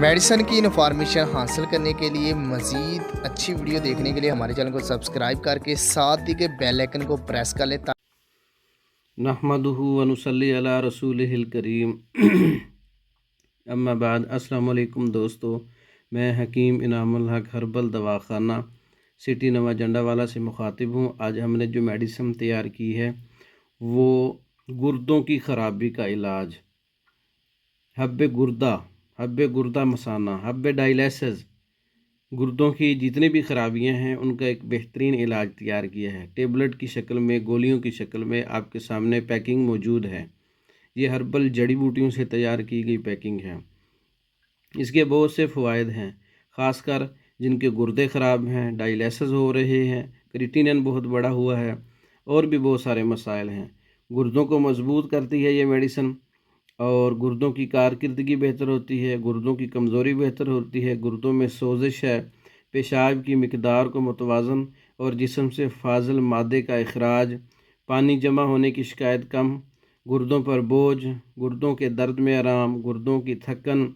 Medicine की information हासिल करने के लिए मज़ीद अच्छी वीडियो देखने के लिए हमारे चैनल को सब्सक्राइब करके साथ ही के बेल आइकन को प्रेस कर लें। नहमदुहु व नुसल्ली अला रसूलिहिल करीम अम्मा बाद। अस्सलाम वालेकुम दोस्तों, मैं हकीम इनामुल हक हर्बल दवाखाना सिटी नवा जंडावाला से मुखातिब हूँ। आज हमने जो मेडिसिन तैयार की है वो गुर्दों की ख़राबी का इलाज, हब्बे गुर्दा मसाना, हब्बे डायलिसिस, गुर्दों की जितनी भी ख़राबियां हैं उनका एक बेहतरीन इलाज तैयार किया है। टेबलेट की शक्ल में, गोलियों की शक्ल में आपके सामने पैकिंग मौजूद है। ये हर्बल जड़ी बूटियों से तैयार की गई पैकिंग है। इसके बहुत से फ़वाइद हैं, ख़ासकर जिनके गुर्दे ख़राब हैं, डायलिसिस हो रहे हैं, क्रिएटिनिन बहुत बड़ा हुआ है, और भी बहुत सारे मसाइल हैं। गुर्दों को मजबूत करती है ये मेडिसिन, और गुर्दों की कारकर्दगी बेहतर होती है, गुर्दों की कमज़ोरी बेहतर होती है, गुर्दों में सोजिश है, पेशाब की मिकदार को मुतवाज़न और जिस्म से फाजिल मादे का इखराज, पानी जमा होने की शिकायत कम, गुर्दों पर बोझ, गुर्दों के दर्द में आराम, गुर्दों की थकन,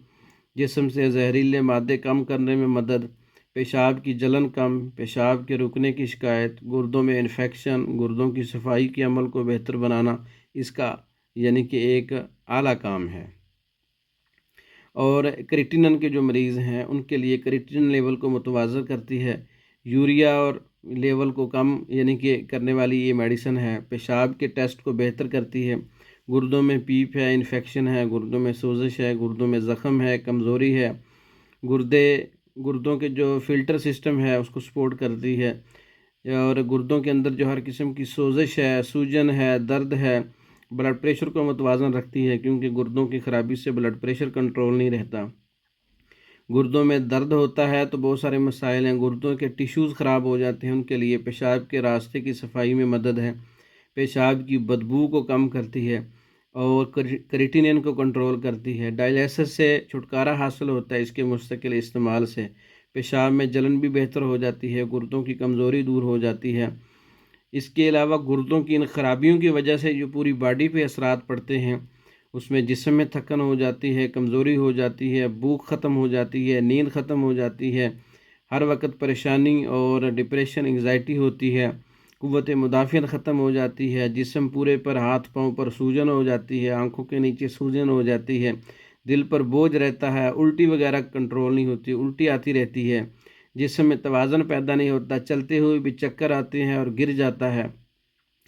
जिस्म से जहरीले मादे कम करने में मदद, पेशाब की जलन कम, पेशाब के रुकने की शिकायत, गुर्दों में इन्फेक्शन, गुर्दों की सफाई के अमल को बेहतर बनाना इसका यानी कि एक आला काम है। और क्रिएटिनिन के जो मरीज़ हैं उनके लिए क्रिएटिनिन लेवल को मुतवाज़न करती है। यूरिया और लेवल को कम यानी कि करने वाली ये मेडिसिन है। पेशाब के टेस्ट को बेहतर करती है। गुर्दों में पीप है, इन्फेक्शन है, गुर्दों में सोजिश है, गुर्दों में ज़ख़म है, कमज़ोरी है, गुर्दों के जो फ़िल्टर सिस्टम है उसको सपोर्ट करती है। और गुर्दों के अंदर जो हर किस्म की सोजिश है, सूजन है, दर्द है, ब्लड प्रेशर को मुतवाज़न रखती है, क्योंकि गुर्दों की ख़राबी से ब्लड प्रेशर कंट्रोल नहीं रहता। गुर्दों में दर्द होता है तो बहुत सारे मसाइल हैं। गुर्दों के टिश्यूज़ ख़राब हो जाते हैं, उनके लिए पेशाब के रास्ते की सफाई में मदद है। पेशाब की बदबू को कम करती है और क्रिएटिनिन को कंट्रोल करती है। डायलिसिस से छुटकारा हासिल होता है इसके मुस्तकिल इस्तेमाल से। पेशाब में जलन भी बेहतर हो जाती है, गुर्दों की कमज़ोरी दूर हो जाती है। इसके अलावा गुर्दों की इन खराबियों की वजह से जो पूरी बॉडी पे असरात पड़ते हैं, उसमें जिस्म में थकन हो जाती है, कमज़ोरी हो जाती है, भूख ख़त्म हो जाती है, नींद ख़त्म हो जाती है, हर वक्त परेशानी और डिप्रेशन, एंग्जाइटी होती है, क़ुव्वत मुदाफ़ियत ख़त्म हो जाती है, जिस्म पूरे पर, हाथ पाँव पर सूजन हो जाती है, आँखों के नीचे सूजन हो जाती है, दिल पर बोझ रहता है, उल्टी वगैरह कंट्रोल नहीं होती, उल्टी आती रहती है, जिस्म में तवाज़न पैदा नहीं होता, चलते हुए भी चक्कर आते हैं और गिर जाता है,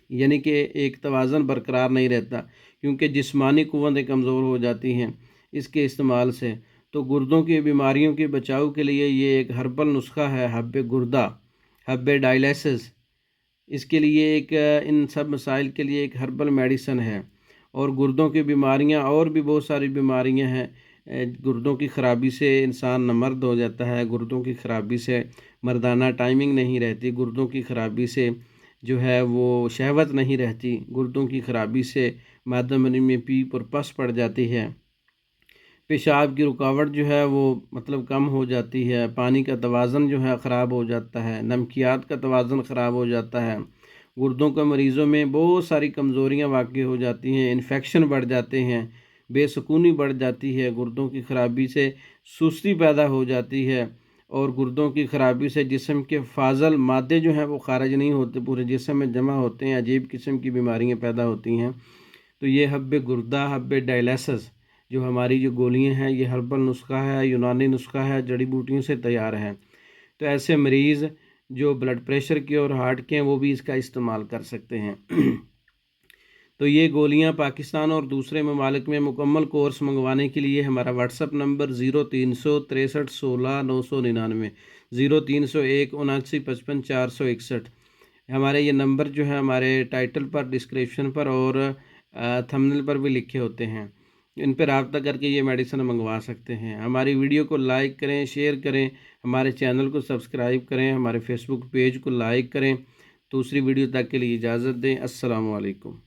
यानी कि एक तवाज़न बरकरार नहीं रहता, क्योंकि जिस्मानी क़ुव्वतें कमज़ोर हो जाती हैं इसके इस्तेमाल से। तो गुर्दों की बीमारियों के बचाव के लिए ये एक हर्बल नुस्खा है, हब्बे गुर्दा, हब्बे डायलिसिस। इसके लिए एक इन सब मसाइल के लिए एक हर्बल मेडिसिन है। और गुर्दों की बीमारियां और भी बहुत सारी बीमारियां हैं। गुर्दों की ख़राबी से इंसान नामर्द हो जाता है, गुर्दों की ख़राबी से मर्दाना टाइमिंग नहीं रहती, गुर्दों की ख़राबी से जो है वो शहवत नहीं रहती, गुर्दों की ख़राबी से मादमनी में पीप और पस पड़ जाती है, पेशाब की रुकावट जो है वो मतलब कम हो जाती है, पानी का तवाज़न जो है ख़राब हो जाता है, नमकियात का तवाज़न ख़राब हो जाता है, गुर्दों के मरीज़ों में बहुत सारी कमज़ोरियाँ वाक़ई हो जाती हैं, इन्फेक्शन बढ़ जाते हैं, बेसुकूनी बढ़ जाती है, गुर्दों की ख़राबी से सुस्ती पैदा हो जाती है, और गुर्दों की ख़राबी से जिस्म के फाजल मादे जो हैं वो ख़ारिज नहीं होते, पूरे जिस्म में जमा होते हैं, अजीब किस्म की बीमारियाँ पैदा होती हैं। तो ये हब्बे गुर्दा, हब्बे डायलिसिस जो हमारी जो गोलियां हैं, ये हर्बल नुस्खा है, यूनानी नुस्खा है, जड़ी बूटियों से तैयार है। तो ऐसे मरीज़ जो ब्लड प्रेशर के और हार्ट के हैं वो भी इसका इस्तेमाल कर सकते हैं। तो ये गोलियां पाकिस्तान और दूसरे ममालिक में मुकम्मल कोर्स मंगवाने के लिए हमारा व्हाट्सअप नंबर 036316 999 0301 7955 461। हमारे ये नंबर जो है हमारे टाइटल पर, डिस्क्रिप्शन पर और थंबनेल पर भी लिखे होते हैं। इन पर रब्ता करके ये मेडिसिन मंगवा सकते हैं। हमारी वीडियो को लाइक करें, शेयर करें, हमारे चैनल को सब्सक्राइब करें, हमारे फेसबुक पेज को लाइक करें। दूसरी वीडियो तक के लिए इजाज़त दें। अस्सलामु अलैकुम।